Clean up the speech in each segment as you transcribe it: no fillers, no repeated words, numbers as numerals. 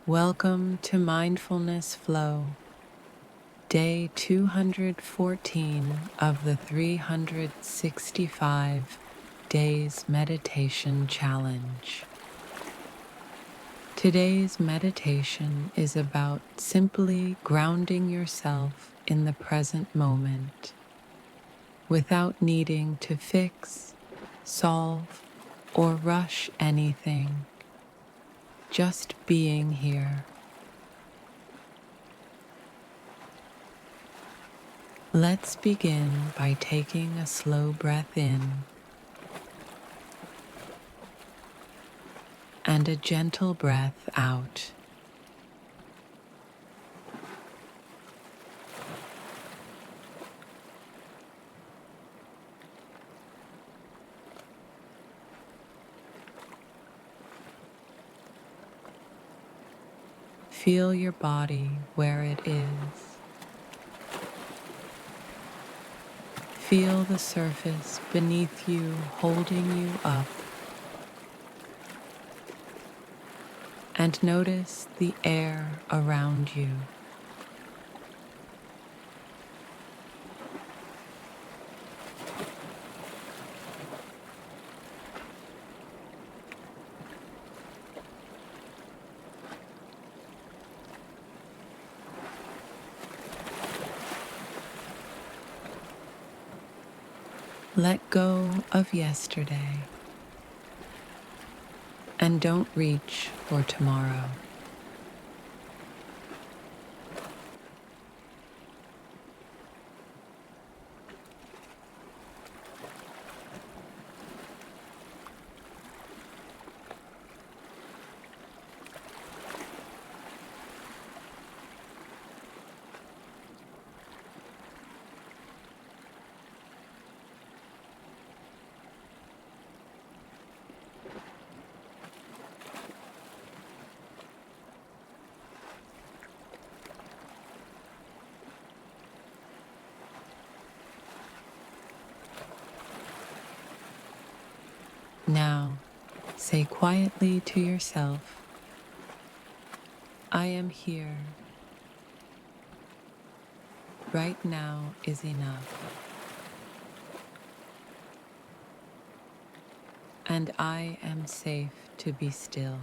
Welcome to Mindfulness Flow, day 214 of the 365 Days Meditation Challenge. Today's meditation is about simply grounding yourself in the present moment without needing to fix, solve, or rush anything, just being here. Let's begin by taking a slow breath in and a gentle breath out. Feel your body where it is. Feel the surface beneath you holding you up. And notice the air around you. Let go of yesterday and don't reach for tomorrow. Now, say quietly to yourself, I am here. Right now is enough. And I am safe to be still.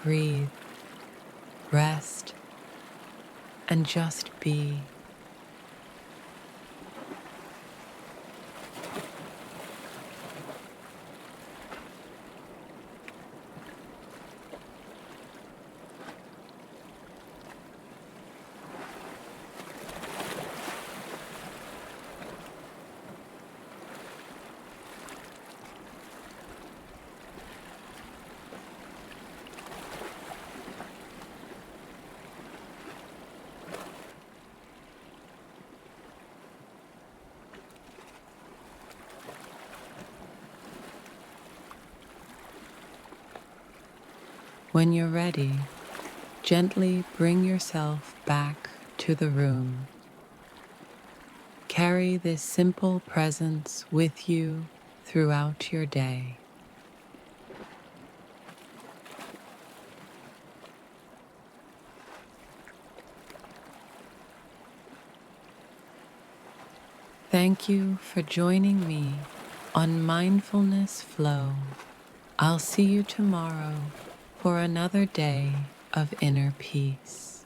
Breathe, rest, and just be. When you're ready, gently bring yourself back to the room. Carry this simple presence with you throughout your day. Thank you for joining me on Mindfulness Flow. I'll see you tomorrow for another day of inner peace.